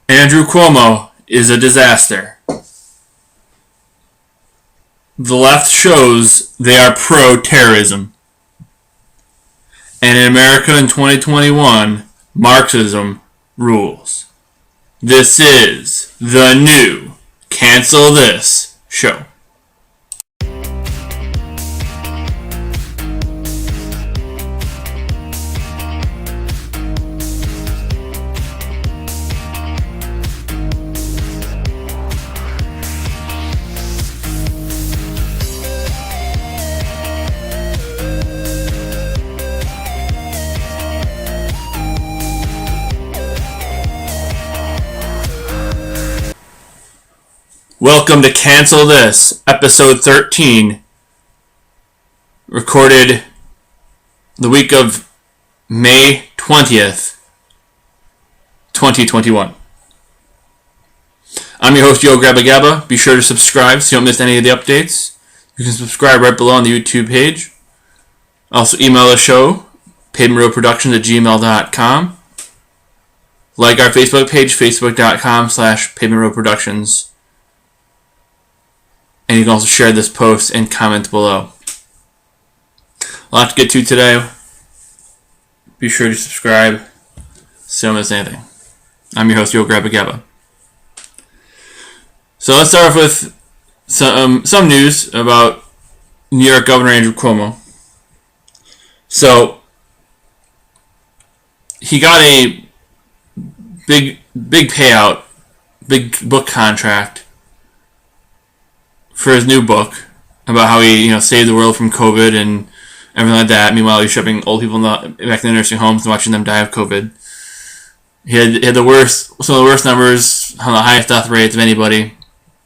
Andrew Cuomo is a disaster. The left shows they are pro-terrorism. And in America in 2021, Marxism rules. This is the new Cancel This show. Welcome to Cancel This, episode 13, recorded the week of May 20th, 2021. I'm your host, Yo Gabba Gabba. Be sure to subscribe so you don't miss any of the updates. You can subscribe right below on the YouTube page. Also email the show, pavementroadproductions@gmail.com. Like our Facebook page, facebook.com/pavementroadproductions. And you can also share this post and comment below. A lot to get to today. Be sure to subscribe so you don't miss anything. I'm your host, Yo Gabba Gabba. So let's start off with some news about New York Governor Andrew Cuomo. So he got a big payout, big book contract for his new book about how he, saved the world from COVID and everything like that. Meanwhile, he's shoving old people back in the nursing homes and watching them die of COVID. He had some of the worst numbers, some of the highest death rates of anybody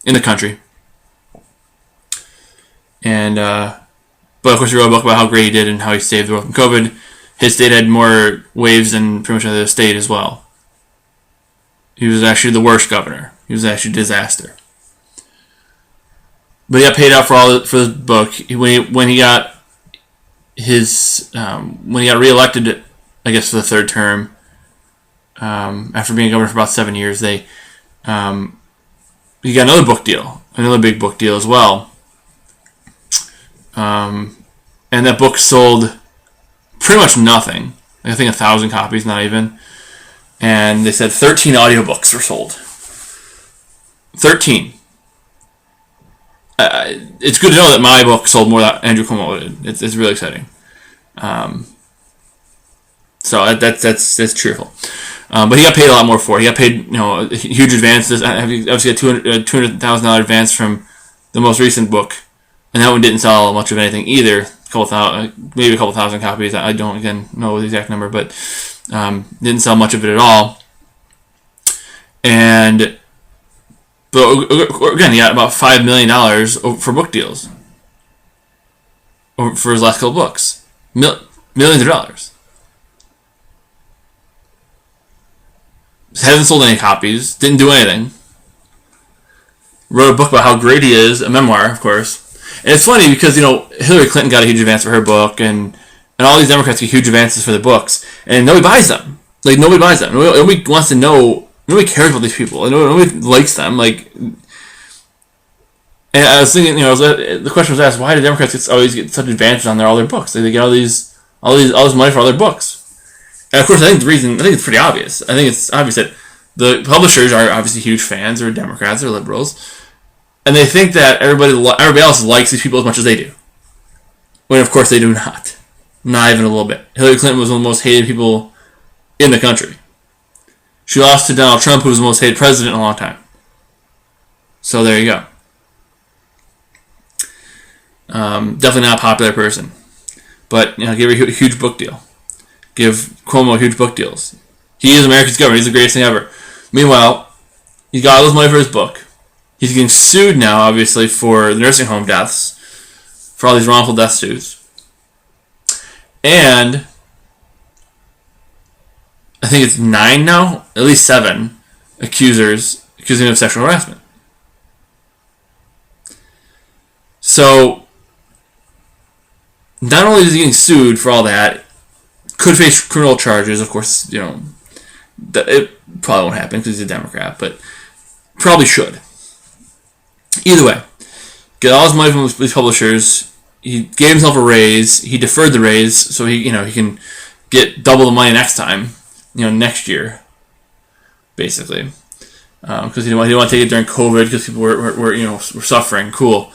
in the country. And but of course, he wrote a book about how great he did and how he saved the world from COVID. His state had more waves than pretty much any other state as well. He was actually the worst governor. He was actually a disaster. But he got paid out for his book. When he got reelected, I guess for the third term, after being governor for about 7 years, he got another book deal, another big book deal as well. And that book sold pretty much nothing. I think 1,000 copies, not even. And they said 13 audiobooks were sold. 13. It's good to know that my book sold more than Andrew Cuomo did. It's really exciting. So that's cheerful. But he got paid a lot more for it. He got paid, huge advances. Obviously, got $200,000 advance from the most recent book, and that one didn't sell much of anything either. Maybe a couple thousand copies. I don't again know the exact number, but didn't sell much of it at all. But again, he got about $5 million for book deals for his last couple books. Millions of dollars. Hasn't sold any copies. Didn't do anything. Wrote a book about how great he is. A memoir, of course. And it's funny because, Hillary Clinton got a huge advance for her book, and all these Democrats get huge advances for their books, and nobody buys them. Nobody buys them. Nobody wants to know. Nobody cares about these people. Nobody likes them. And I was thinking, the question was asked: why do Democrats always get such advantages on all their books? They get all this money for all their books. And of course, I think it's pretty obvious. I think it's obvious that the publishers are obviously huge fans, or Democrats, or liberals, and they think that everybody else likes these people as much as they do. When of course they do not. Not even a little bit. Hillary Clinton was one of the most hated people in the country. She lost to Donald Trump, who was the most hated president in a long time. So there you go. Definitely not a popular person. But, give her a huge book deal. Give Cuomo huge book deals. He is America's governor. He's the greatest thing ever. Meanwhile, he got all this money for his book. He's getting sued now, obviously, for the nursing home deaths. For all these wrongful death suits. And I think it's 9 now, at least 7 accusing him of sexual harassment. So not only is he getting sued for all that, could face criminal charges, of course, Probably won't happen because he's a Democrat, but probably should. Either way, get all his money from these publishers. He gave himself a raise. He deferred the raise so he can get double the money next time, next year, basically, because he didn't want to take it during COVID because people were suffering. Cool.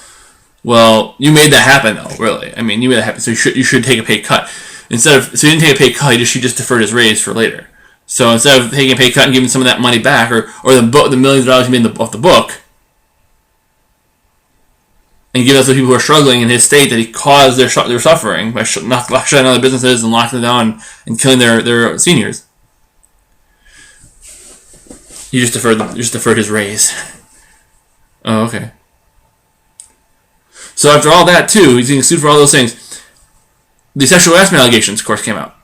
Well, you made that happen though, really. I mean, you made that happen, so you should take a pay cut. So he didn't take a pay cut. He just deferred his raise for later. So instead of taking a pay cut and giving some of that money back, or the millions of dollars he made off the book, and give it to the people who are struggling in his state that he caused their suffering by shutting down their businesses and locking them down and killing their seniors, he just deferred his raise. Oh, okay. So after all that, too, he's getting sued for all those things. The sexual harassment allegations, of course, came out.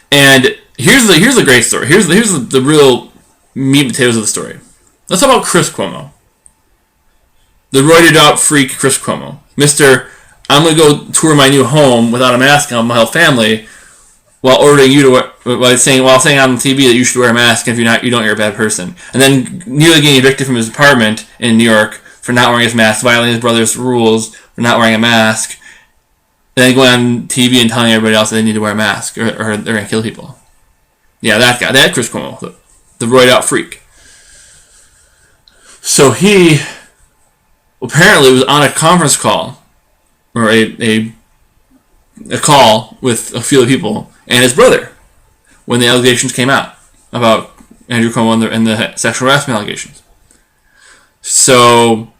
And here's the great story. Here's the real meat and potatoes of the story. Let's talk about Chris Cuomo. The roided out freak Chris Cuomo. Mr. I'm going to go tour my new home without a mask on my whole family while ordering you to while saying on TV that you should wear a mask, and if you're not, you're a bad person. And then nearly getting evicted from his apartment in New York for not wearing his mask, violating his brother's rules for not wearing a mask, and then going on TV and telling everybody else that they need to wear a mask or they're going to kill people. Yeah, that guy. That Chris Cuomo, the roided out freak. So he apparently was on a conference call, or a call with a few people and his brother when the allegations came out about Andrew Cuomo and the sexual harassment allegations. So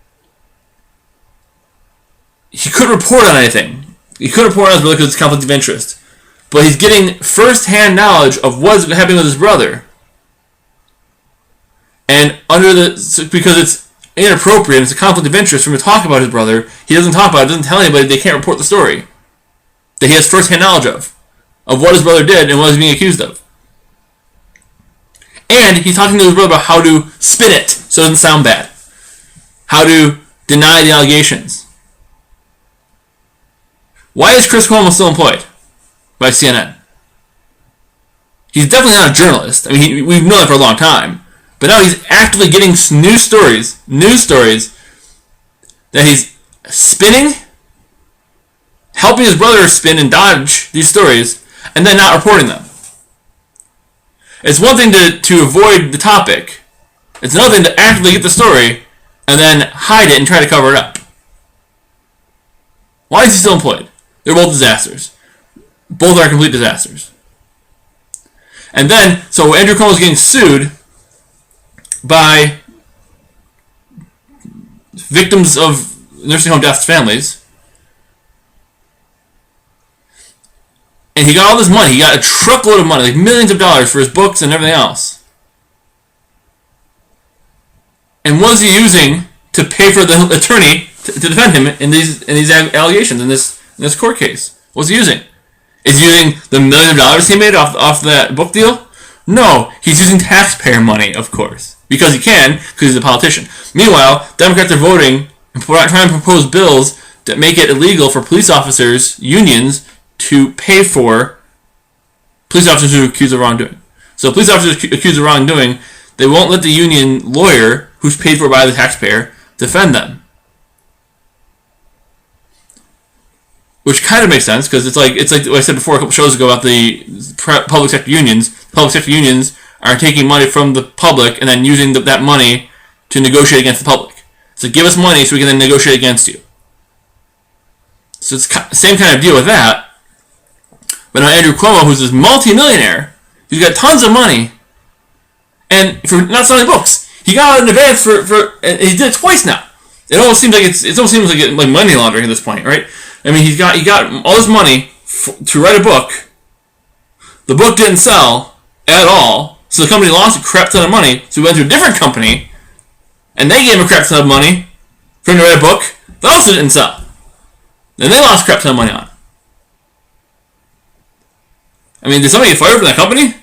he couldn't report on anything. He couldn't report on his brother because it's conflict of interest. But he's getting first-hand knowledge of what's happening with his brother. And because it's inappropriate and it's a conflict of interest for him to talk about his brother, he doesn't talk about it, doesn't tell anybody, they can't report the story that he has first-hand knowledge of what his brother did and what he's being accused of. And he's talking to his brother about how to spin it so it doesn't sound bad. How to deny the allegations. Why is Chris Cuomo still employed by CNN? He's definitely not a journalist. I mean, we've known that for a long time. But now he's actively getting news stories that he's spinning, helping his brother spin and dodge these stories, and then not reporting them. It's one thing to avoid the topic. It's another thing to actively get the story and then hide it and try to cover it up. Why is he still employed? They're both disasters. Both are complete disasters. And then, so Andrew Cuomo is getting sued by victims of nursing home deaths' families. And he got all this money. He got a truckload of money, like millions of dollars for his books and everything else. And what is he using to pay for the attorney to defend him in these allegations, in this court case? What's he using? Is he using the millions of dollars he made off that book deal? No, he's using taxpayer money, of course. Because he can, because he's a politician. Meanwhile, Democrats are voting and trying to propose bills that make it illegal for police officers, unions, to pay for police officers who are accused of wrongdoing. So police officers accused of wrongdoing, they won't let the union lawyer, who's paid for by the taxpayer, defend them. Which kind of makes sense, because it's like what I said before a couple shows ago about the public sector unions. Public sector unions are taking money from the public and then using that money to negotiate against the public. So give us money so we can then negotiate against you. So it's the same kind of deal with that. But now Andrew Cuomo, who's this multi-millionaire, he's got tons of money, and for not selling books, he got out in advance for and he did it twice now. It almost seems like money laundering at this point, right? I mean, he got all this money to write a book. The book didn't sell at all, so the company lost a crap ton of money. So he went to a different company, and they gave him a crap ton of money for him to write a book that also didn't sell. And they lost a crap ton of money on it. I mean, did somebody get fired from that company?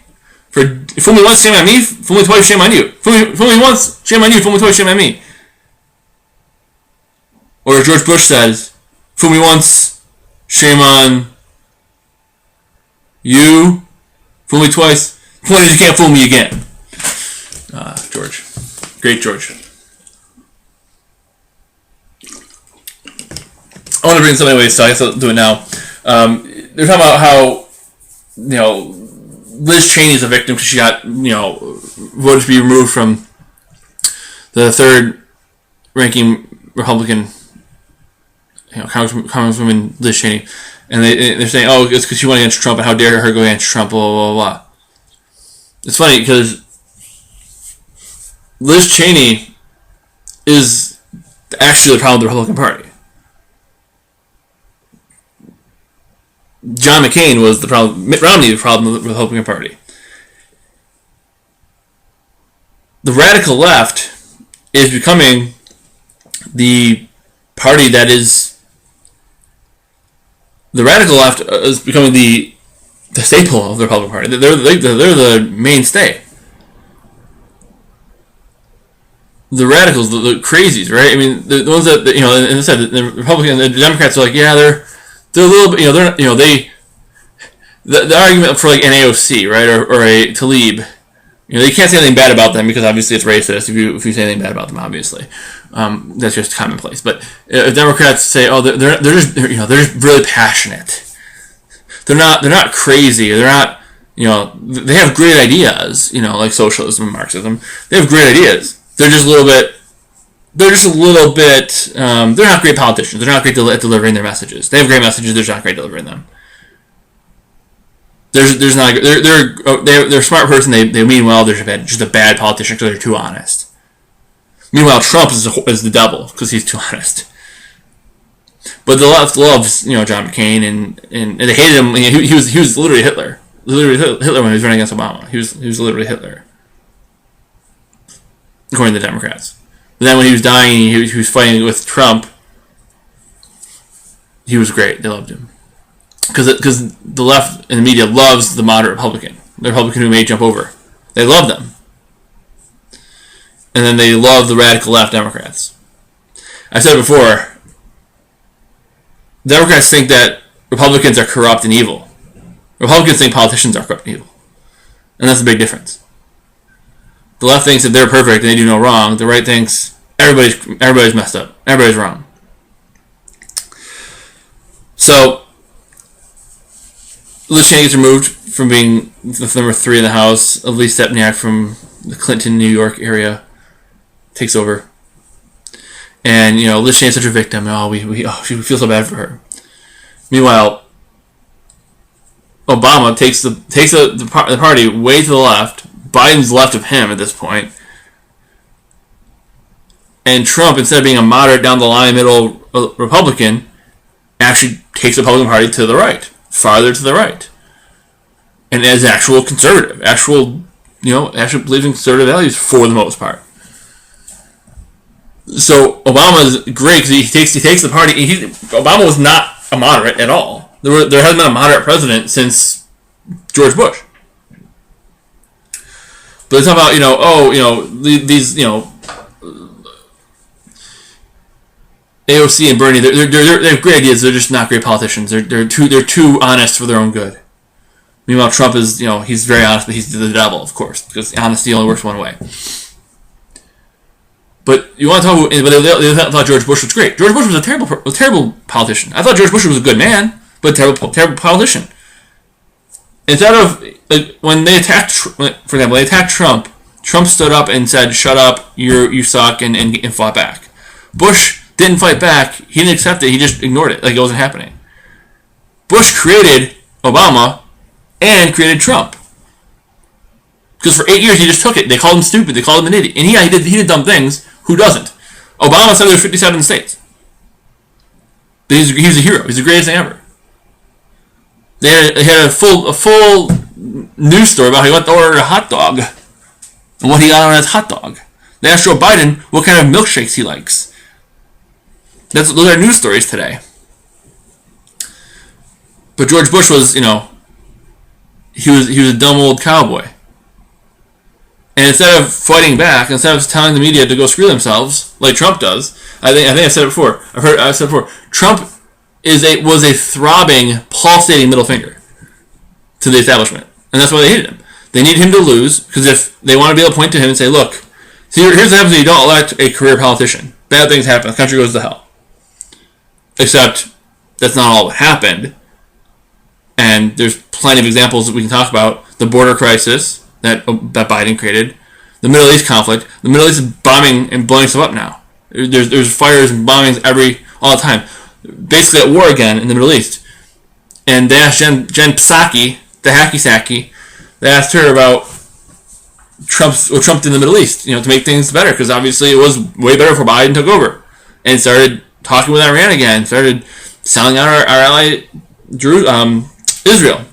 Fool me once, shame on me. Fool me twice, shame on you. Fool me once, shame on you. Fool me twice, shame on me. Or as George Bush says, fool me once, shame on you. Fool me twice, Point is, you can't fool me again. George. Great George. I want to bring something away, so I guess I'll do it now. They're talking about how, Liz Cheney's a victim because she got, voted to be removed from the third ranking Republican, Congresswoman Liz Cheney. And they're saying, oh, it's because she went against Trump, and how dare her go against Trump, blah, blah, blah, blah. It's funny because Liz Cheney is actually the problem with the Republican Party. John McCain was the problem. Mitt Romney, the problem with the Republican Party. The radical left is becoming the party that is. The radical left is becoming the staple of the Republican Party. They're the mainstay. The radicals, the crazies, right? I mean, the ones that and I said the Republicans, the Democrats are like, yeah, they're a little bit, the argument for like an AOC, right, or a Tlaib, you can't say anything bad about them because obviously it's racist if you say anything bad about them, obviously, that's just commonplace. But if Democrats say, oh, they're just really passionate, they're not crazy, they're not, they have great ideas, like socialism and Marxism, they have great ideas. They're just a little bit. They're not great politicians. They're not great at delivering their messages. They have great messages. They're just not great at delivering them. They're a smart person. They mean well. They're just a bad politician because they're too honest. Meanwhile, Trump is the devil because he's too honest. But the left loves John McCain and they hated him. He was literally Hitler. Literally Hitler when he was running against Obama. He was literally Hitler, according to the Democrats. But then when he was dying, he was fighting with Trump. He was great. They loved him. Because the left and the media loves the moderate Republican. The Republican who may jump over. They love them. And then they love the radical left Democrats. I've said it before, Democrats think that Republicans are corrupt and evil. Republicans think politicians are corrupt and evil. And that's a big difference. The left thinks that they're perfect and they do no wrong. The right thinks everybody's messed up. Everybody's wrong. So, Liz Cheney gets removed from being the number 3 in the House. Elise Stepniak from the Clinton, New York area takes over. And, Liz Cheney's such a victim. We feel so bad for her. Meanwhile, Obama takes the party way to the left. Biden's left of him at this point. And Trump, instead of being a moderate down the line middle Republican, actually takes the Republican Party to the right, farther to the right. And as actual conservative, actually believes in conservative values for the most part. So Obama is great because he takes the party. Obama was not a moderate at all. There hasn't been a moderate president since George Bush. But it's about, these, AOC and Bernie, they have great ideas. They're just not great politicians. They're too honest for their own good. Meanwhile, Trump is, he's very honest, but he's the devil, of course, because honesty only works one way. But you want to talk about, they thought George Bush was great. George Bush was a terrible politician. I thought George Bush was a good man, but a terrible politician. Instead of, when they attacked, for example, they attacked Trump stood up and said, shut up, you suck, and fought back. Bush didn't fight back, he didn't accept it, he just ignored it, like it wasn't happening. Bush created Obama and created Trump. Because for 8 years he just took it. They called him stupid, they called him an idiot. And he did dumb things, who doesn't? Obama said there's 57 states. But he's a hero, he's the greatest thing ever. They had a full news story about how he went to order a hot dog and what he got on his hot dog. They asked Joe Biden what kind of milkshakes he likes. Those are news stories today. But George Bush was, he was a dumb old cowboy. And instead of fighting back, instead of telling the media to go screw themselves like Trump does, I think I've said it before. I've said it before. Trump was a throbbing, pulsating middle finger to the establishment, and that's why they hated him. They need him to lose, because if they want to be able to point to him and say, look, see, here's what happens when you don't elect a career politician. Bad things happen. The country goes to hell. Except that's not all what happened. And there's plenty of examples that we can talk about. The border crisis that Biden created. The Middle East conflict. The Middle East is bombing and blowing stuff up now. There's fires and bombings all the time. Basically at war again in the Middle East. And they asked Jen Psaki, the hacky sacky, they asked her about what Trump did in the Middle East, to make things better, because obviously it was way better before Biden took over. And started talking with Iran again, started selling out our ally Israel,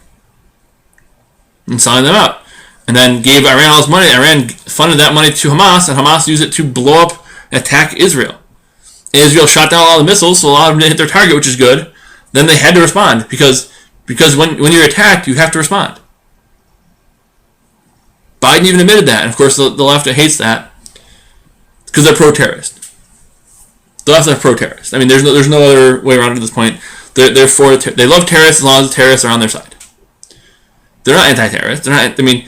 and selling them out. And then gave Iran all this money. Iran funded that money to Hamas, and Hamas used it to blow up and attack Israel. And Israel shot down a lot of missiles, so a lot of them didn't hit their target, which is good. Then they had to respond, because when you're attacked, you have to respond. Biden even admitted that, and of course the left hates that, because they're pro-terrorist. The left are pro-terrorist. I mean, there's no other way around it at this point. They're for. They love terrorists as long as the terrorists are on their side. They're not anti-terrorists. They're not. I mean,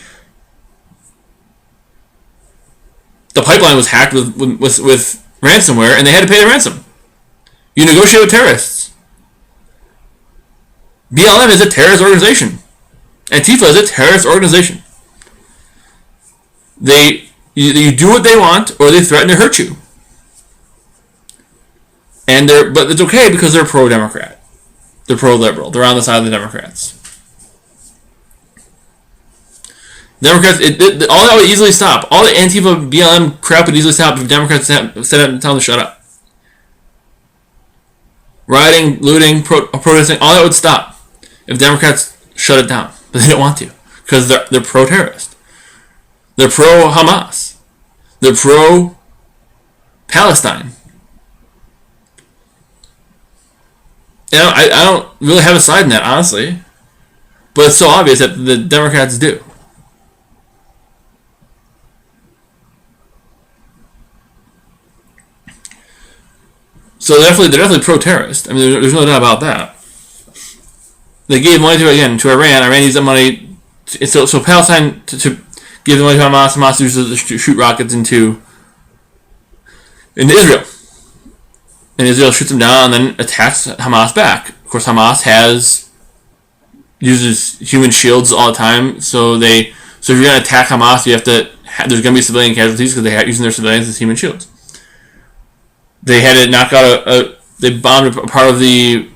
the pipeline was hacked with ransomware, and they had to pay the ransom. You negotiate with terrorists. BLM is a terrorist organization. Antifa is a terrorist organization. You do what they want, or they threaten to hurt you. But it's okay because they're pro-Democrat. They're pro-liberal. They're on the side of the Democrats. Democrats, all that would easily stop. All the Antifa, BLM crap would easily stop if Democrats set up and tell them to shut up. Rioting, looting, protesting, all that would stop if Democrats shut it down. But they don't want to, because they're pro-terrorist. They're pro-Hamas. They're pro-Palestine. I don't really have a side in that, honestly. But it's so obvious that the Democrats do. So they're definitely pro-terrorist. I mean, there's no doubt about that. They gave money to Iran. Iran used that money. So Palestine to give the money to Hamas. Hamas uses it to shoot rockets into Israel. And Israel shoots them down and then attacks Hamas back. Of course, Hamas uses human shields all the time. So if you're going to attack Hamas, there's going to be civilian casualties because they're using their civilians as human shields. They had to knock out they bombed a part of a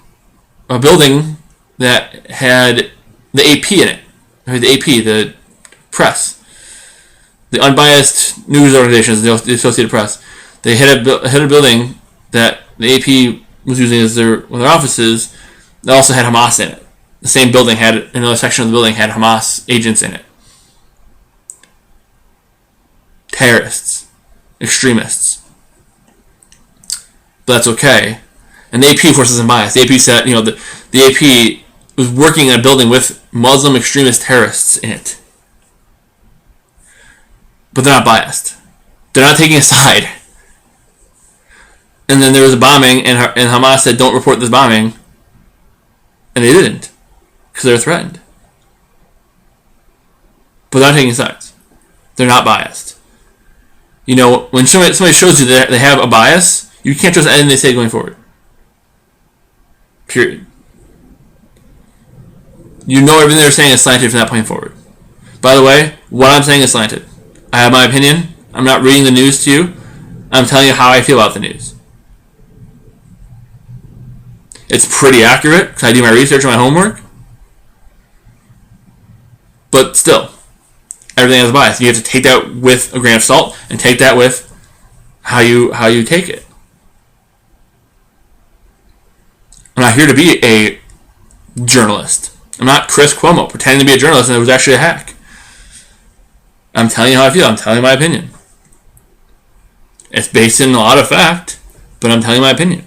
building that had the AP in it. The AP, the press. The unbiased news organizations, the Associated Press. They hit a building that the AP was using as one of their offices. That also had Hamas in it. The same building had another section of the building had Hamas agents in it. Terrorists, extremists. But that's okay. And the AP, of course, isn't biased. The AP said, the AP was working in a building with Muslim extremist terrorists in it. But they're not biased. They're not taking a side. And then there was a bombing, and Hamas said, don't report this bombing. And they didn't. Because they're threatened. But they're not taking sides. They're not biased. When somebody shows you that they have a bias, you can't trust anything they say going forward. Period. Everything they're saying is slanted from that point forward. By the way, what I'm saying is slanted. I have my opinion. I'm not reading the news to you. I'm telling you how I feel about the news. It's pretty accurate because I do my research and my homework. But still, everything has a bias. You have to take that with a grain of salt and take that with how you take it. I'm not here to be a journalist. I'm not Chris Cuomo pretending to be a journalist and it was actually a hack. I'm telling you how I feel. I'm telling you my opinion. It's based in a lot of fact, but I'm telling you my opinion.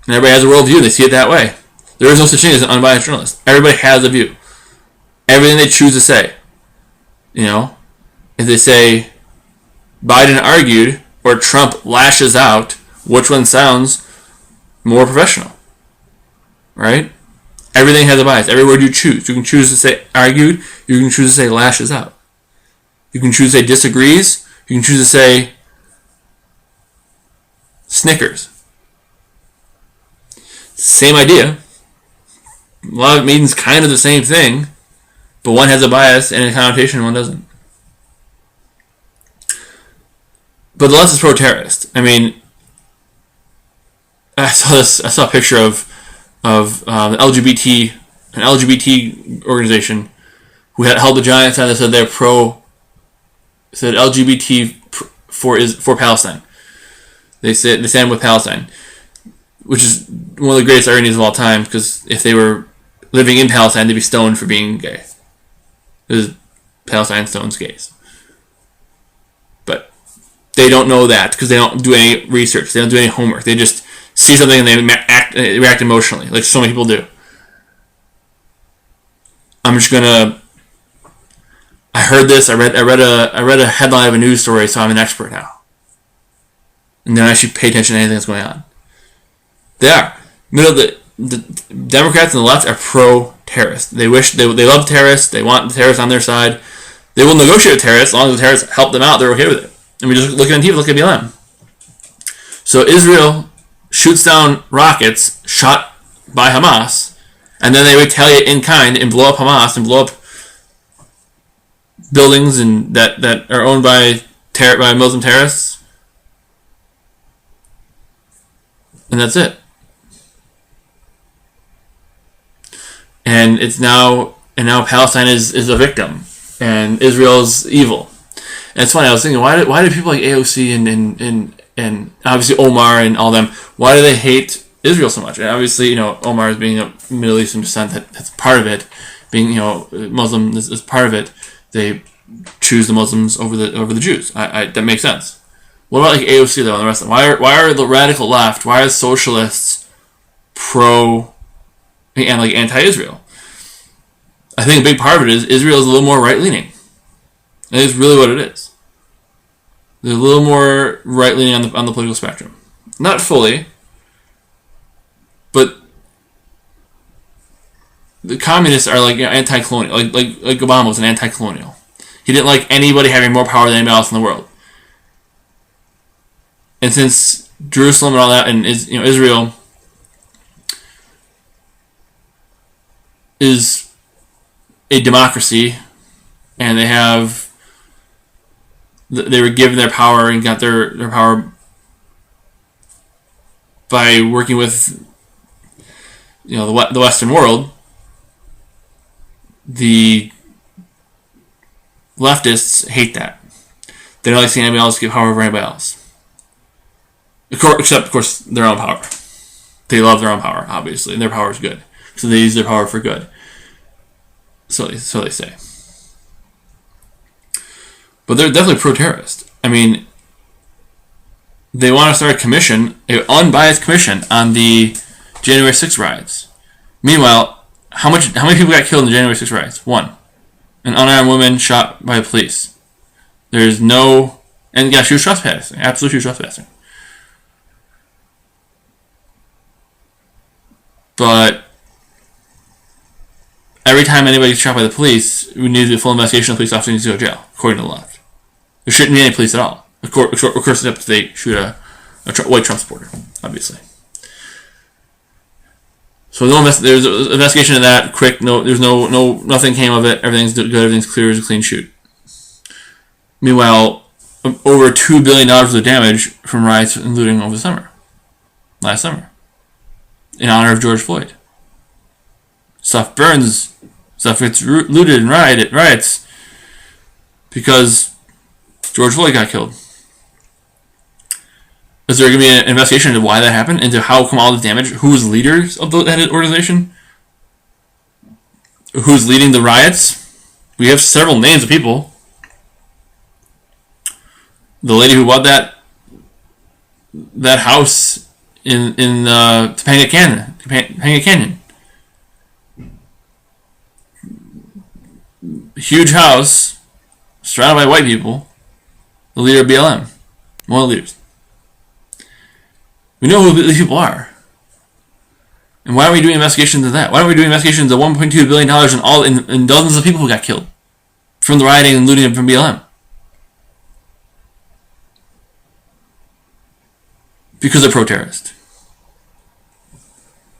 And everybody has a worldview. They see it that way. There is no such thing as an unbiased journalist. Everybody has a view. Everything they choose to say. If they say Biden argued or Trump lashes out, which one sounds more professional? Right? Everything has a bias. Every word you choose. You can choose to say argued. You can choose to say lashes out. You can choose to say disagrees. You can choose to say Snickers. Same idea. A lot of it means kind of the same thing, but one has a bias and a connotation and one doesn't. But the left is pro-terrorist. I mean, I saw a picture of an LGBT organization who had held a giant sign that said they're said LGBT for Palestine. They stand with Palestine, which is one of the greatest ironies of all time, because if they were living in Palestine, they'd be stoned for being gay. Because Palestine stones gays. But they don't know that because they don't do any research. They don't do any homework. They just see something and they react emotionally, like so many people do. I'm just gonna. I heard this. I read a headline of a news story, so I'm an expert now. And then I should pay attention to anything that's going on. They are. The Democrats and the left are pro-terrorist. They love terrorists. They want the terrorists on their side. They will negotiate with terrorists as long as the terrorists help them out. They're okay with it. And we just look at TV, look at BLM. So Israel shoots down rockets shot by Hamas, and then they retaliate in kind and blow up Hamas and blow up buildings and that are owned by Muslim terrorists. And that's it. And now Palestine is a victim, and Israel's evil. And it's funny. I was thinking, why do people like AOC and obviously Omar and all them, why do they hate Israel so much? And obviously, Omar is being of Middle Eastern descent. That's part of it. Being Muslim is part of it. They choose the Muslims over the Jews. That makes sense. What about like AOC though and the rest of them? Why are the radical left? Why are socialists pro and like anti-Israel? I think a big part of it is Israel is a little more right-leaning. That is really what it is. They're a little more right-leaning on the political spectrum. Not fully, but the communists are like anti-colonial. Like Obama was an anti-colonial. He didn't like anybody having more power than anybody else in the world. And since Jerusalem and all that, and Israel is a democracy, and they were given their power and got their power by working with the Western world. The leftists hate that. They don't like seeing anybody else give power over anybody else. Except, of course, their own power. They love their own power, obviously, and their power is good. So they use their power for good. So they say. But they're definitely pro-terrorist. I mean, they want to start a commission, an unbiased commission, on the January 6th riots. Meanwhile, how many people got killed in the January 6th riots? One. An unarmed woman shot by police. There's no... And yeah, she was trespassing. Absolutely, she was trespassing. But every time anybody gets shot by the police, we need to do a full investigation. The police officer needs to go to jail, according to the left. There shouldn't be any police at all. Of course, except if they shoot a white Trump supporter, obviously. So there's an investigation of that. Quick, nothing came of it. Everything's good. Everything's clear as a clean shoot. Meanwhile, over $2 billion worth of damage from riots and looting over the last summer, in honor of George Floyd. Stuff burns, stuff gets looted and riots because George Floyd got killed. Is there going to be an investigation into why that happened, into how come all this damage? Who's leaders of that organization? Who's leading the riots? We have several names of people. The lady who bought that house in Topanga Canyon. Huge house, surrounded by white people. The leader of BLM. One of the leaders. We know who these people are. And why aren't we doing investigations of that? Why aren't we doing investigations of $1.2 billion in dozens of people who got killed from the rioting and looting from BLM? Because they're pro-terrorist.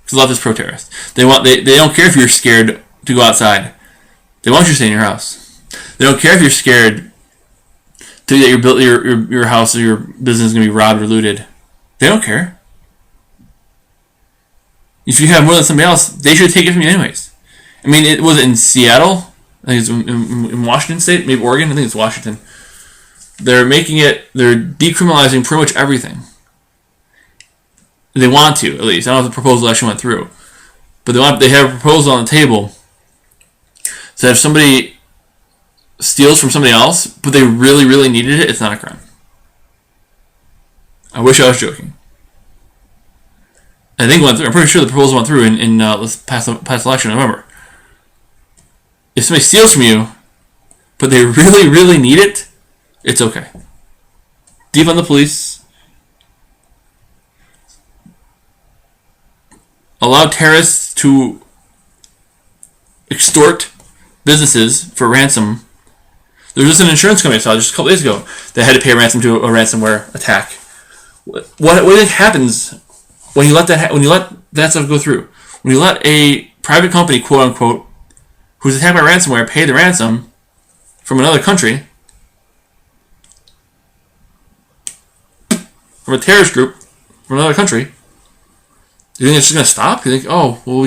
Because leftists pro-terrorist. They don't care if you're scared to go outside. They want you to stay in your house. They don't care if you're scared that your house or your business is going to be robbed or looted. They don't care. If you have more than somebody else, they should take it from you anyways. I mean, it was in Seattle. I think it's in Washington State, maybe Oregon. I think it's Washington. They're decriminalizing pretty much everything. They want to, at least. I don't know if the proposal actually went through, but they have a proposal on the table. So if somebody steals from somebody else, but they really, really needed it, it's not a crime. I wish I was joking. I think I'm pretty sure the proposal went through in this past election in November. If somebody steals from you, but they really, really need it, it's okay. Defund the police. Allow terrorists to extort businesses for ransom. There was just an insurance company I saw just a couple days ago that had to pay a ransom to a ransomware attack. What do you think happens when you let that stuff go through? When you let a private company, quote unquote, who's attacked by ransomware, pay the ransom from another country, from a terrorist group from another country, you think it's just gonna stop? You think, oh, well,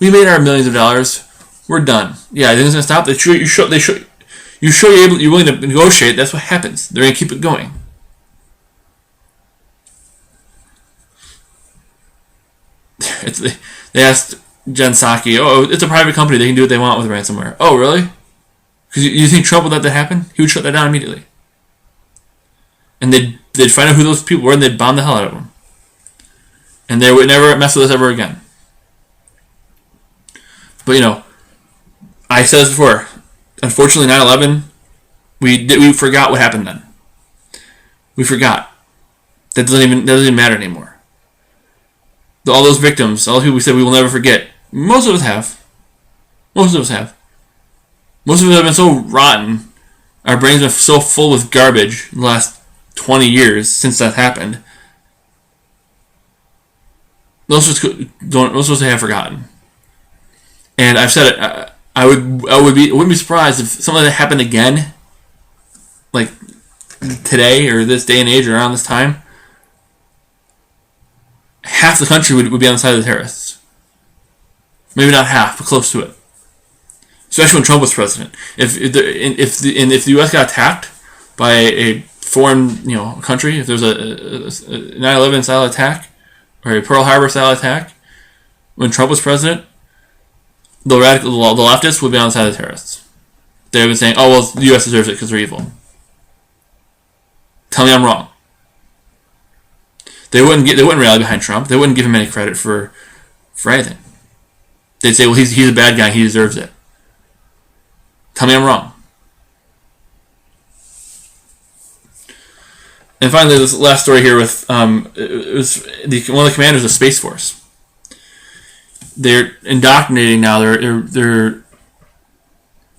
we made our millions of dollars, we're done. Yeah, you think it's gonna stop? You're willing to negotiate. That's what happens. They're gonna keep it going. They asked Jen Psaki, oh, it's a private company, they can do what they want with ransomware. Oh, really? Because you think Trump would let that happen? He would shut that down immediately. And they'd find out who those people were and they'd bomb the hell out of them. And they would never mess with us ever again. But I said this before. Unfortunately, 9/11, we forgot what happened then. We forgot. That doesn't even matter anymore. All those victims, all the people we said we will never forget, most of us have. Most of us have been so rotten, our brains have been so full with garbage in the last 20 years since that happened. Most of us have forgotten. And I've said it, I wouldn't be surprised if something like that happened again, like today or this day and age or around this time. Half the country would be on the side of the terrorists. Maybe not half, but close to it. Especially when Trump was president. If the U.S. got attacked by a foreign country, if there was a 9/11 style attack or a Pearl Harbor style attack, when Trump was president, the leftists would be on the side of the terrorists. They would be saying, "Oh well, the U.S. deserves it because they're evil." Tell me I'm wrong. They wouldn't rally behind Trump. They wouldn't give him any credit for anything. They'd say, well, he's a bad guy. He deserves it. Tell me I'm wrong. And finally, this last story here with it was one of the commanders of Space Force. They're indoctrinating now. They're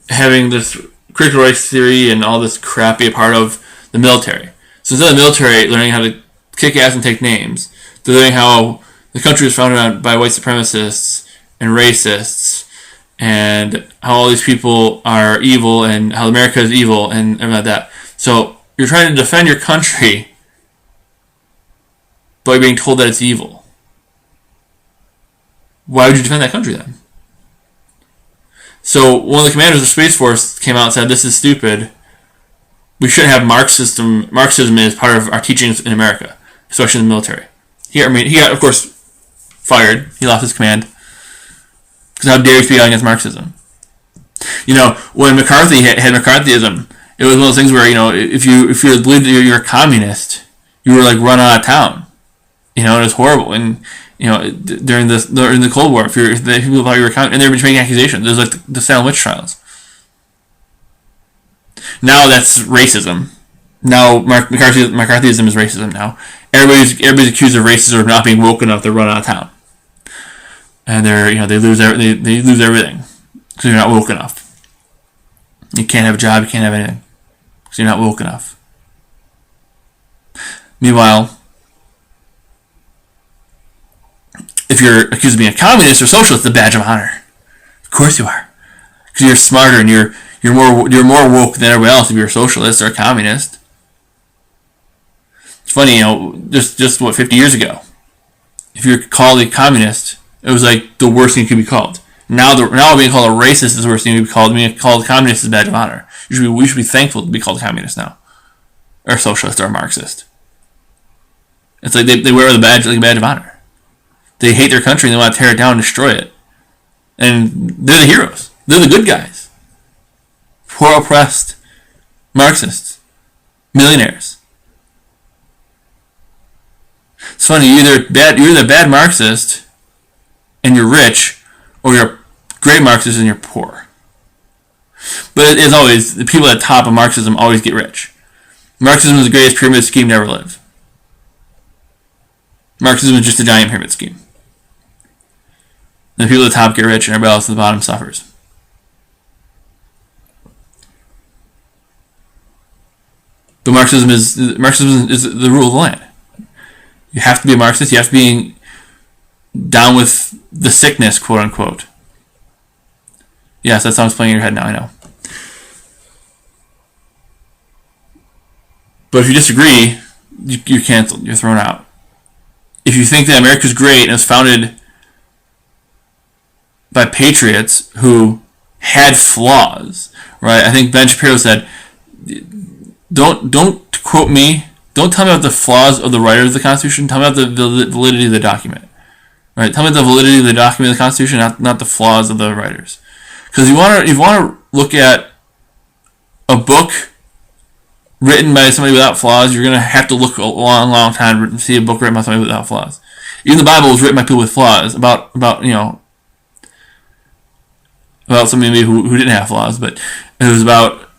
having this critical race theory and all this crap be a part of the military. So instead of the military learning how to kick ass and take names, they're learning how the country was founded by white supremacists and racists, and how all these people are evil, and how America is evil, and everything like that. So you're trying to defend your country, but you're being told that it's evil. Why would you defend that country then? So one of the commanders of Space Force came out and said, "This is stupid. We shouldn't have Marxism as part of our teachings in America, especially in the military." He got, of course, fired. He lost his command. Because how dare you speak out against Marxism? When McCarthy had McCarthyism, it was one of those things where, if you believed that you're a communist, you were like run out of town. It was horrible. And, during the Cold War, if people thought you were a communist, and they were just making accusations. There's like the Salem witch trials. Now that's racism. Now McCarthyism is racism now. Everybody's accused of racism or not being woke enough to run out of town. and they lose everything because you're not woke enough. You can't have a job, you can't have anything because you're not woke enough. Meanwhile, if you're accused of being a communist or socialist, it's a badge of honor. Of course you are, because you're smarter and you're more woke than everybody else if you're a socialist or a communist. It's funny, just 50 years ago, if you're called a communist, it was like the worst thing you could be called. Now being called a racist is the worst thing you could be called. Being called a communist is a badge of honor. We should be thankful to be called a communist now, or a socialist, or a Marxist. It's like they wear the badge like a badge of honor. They hate their country and they want to tear it down and destroy it. And they're the heroes. They're the good guys. Poor oppressed Marxists, millionaires. It's funny. You're either a bad Marxist and you're rich, or you're a great Marxist and you're poor. But as always, the people at the top of Marxism always get rich. Marxism is the greatest pyramid scheme to ever live. Marxism is just a giant pyramid scheme. And the people at the top get rich and everybody else at the bottom suffers. But Marxism is the rule of the land. You have to be a Marxist. You have to be down with the sickness, quote unquote. Yes, that sounds playing in your head now, I know. But if you disagree, you're canceled. You're thrown out. If you think that America's great and it was founded by patriots who had flaws, right? I think Ben Shapiro said, don't quote me. Don't tell me about the flaws of the writers of the Constitution. Tell me about the validity of the document. Right? Tell me the validity of the document of the Constitution, not the flaws of the writers. Because if you want to look at a book written by somebody without flaws, you're going to have to look a long time to see a book written by somebody without flaws. Even the Bible was written by people with flaws about somebody who didn't have flaws, but it was about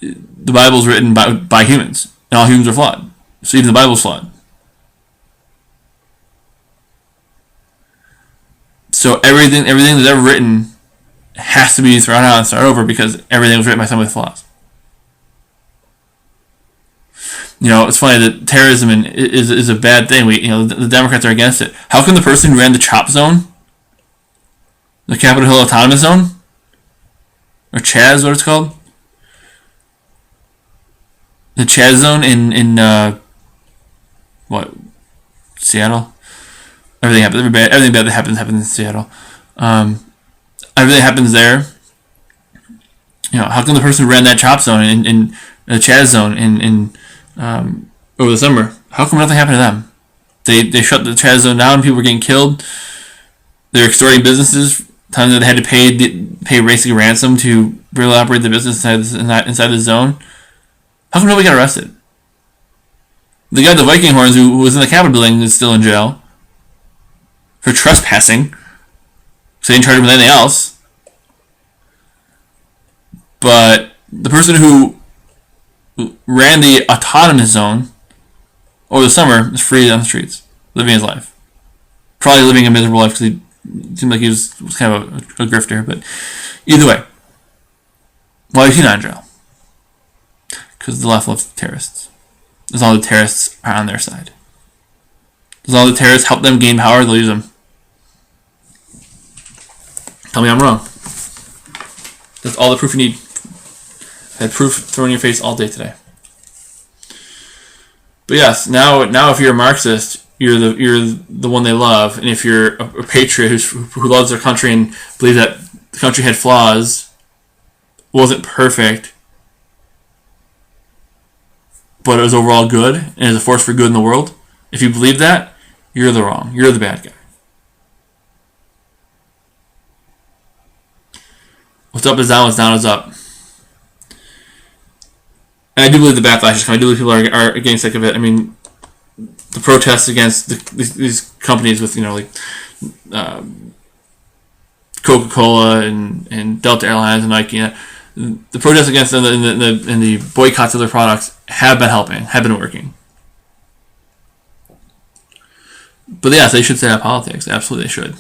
the Bible's written by humans, and all humans are flawed. So even the Bible's flawed. So everything that's ever written has to be thrown out and start over because everything was written by someone with flaws. It's funny that terrorism is a bad thing. The Democrats are against it. How come the person who ran the CHOP zone, the Capitol Hill Autonomous Zone, or Chaz, what it's called, the Chaz zone in Seattle? Everything happens. Everything bad that happens in Seattle. Everything happens there. How come the person who ran that CHOP zone in the Chaz zone in over the summer, how come nothing happened to them? They shut the Chaz zone down. People were getting killed. They're extorting businesses. Telling them they had to pay basically ransom to really operate the business inside the zone. How come nobody got arrested? The guy with the Viking horns who was in the Capitol building is still in jail for trespassing. So they didn't charge him with anything else. But the person who ran the autonomous zone over the summer is free on the streets, living his life. Probably living a miserable life because he seemed like he was kind of a grifter. But either way, why is he not in jail? Because the left loves terrorists. As long as the terrorists are on their side. As long as the terrorists help them gain power, they'll use them. Tell me I'm wrong. That's all the proof you need. I had proof thrown in your face all day today. But yes, now if you're a Marxist, you're the one they love, and if you're a patriot who loves their country and believes that the country had flaws, wasn't perfect, but it was overall good and is a force for good in the world, if you believe that, you're the wrong. You're the bad guy. What's up is down, what's down is up. And I do believe the backlash is coming. I do believe people are getting sick of it. I mean, the protests against these companies with, Coca-Cola and Delta Airlines and Nike, the protests against them and the boycotts of their products have been helping, have been working. But yes, they should stay out of politics. Absolutely, they should.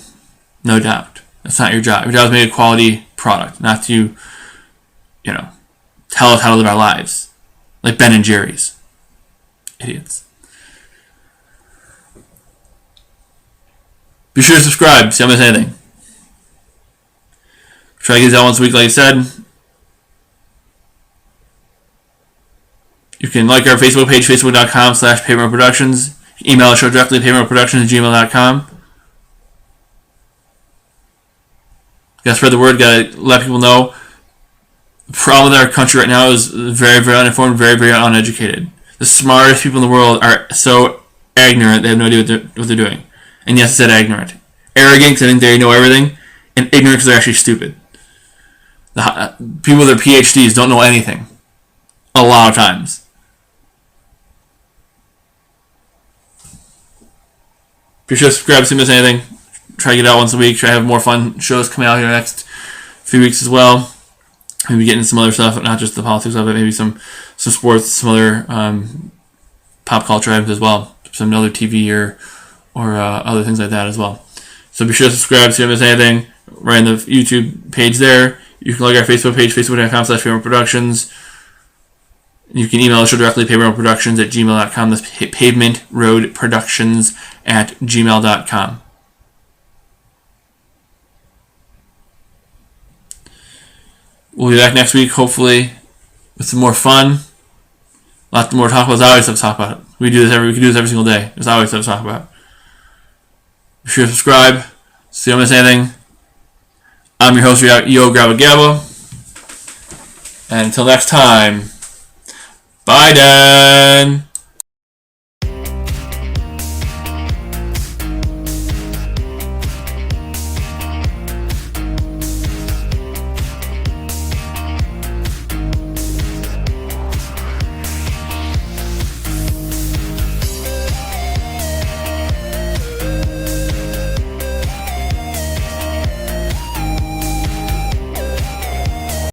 No doubt. That's not your job. Your job is to make a quality product, not to, tell us how to live our lives. Like Ben and Jerry's. Idiots. Be sure to subscribe so you don't miss anything. Try to get that once a week, like I said. You can like our Facebook page, facebook.com/PaperMillProductions. Email the show directly at papermillproductions@gmail.com. Gotta spread the word, gotta let people know. The problem with our country right now is very, very uninformed, very, very uneducated. The smartest people in the world are so ignorant, they have no idea what they're doing. And yes, I said ignorant. Arrogant because I think they know everything, and ignorant because they're actually stupid. People with their PhDs don't know anything. A lot of times. Be sure to subscribe so you don't miss anything. Try to get out once a week. Try to have more fun shows coming out here the next few weeks as well. Maybe getting some other stuff, not just the politics of it. Maybe some sports, some other pop culture items as well. Some other TV or other things like that as well. So be sure to subscribe so you don't miss anything. Right in the YouTube page there. You can like our Facebook page, facebook.com/PavementProductions. You can email the show directly, pavementproductions@gmail.com. That's pavementroadproductions@gmail.com. We'll be back next week, hopefully, with some more fun. A lot more to talk about. There's always stuff to talk about. We can do this every single day. There's always stuff to talk about. Be sure to subscribe so you don't miss anything. I'm your host, Yo Grabba Gabba. And until next time, bye, Dan.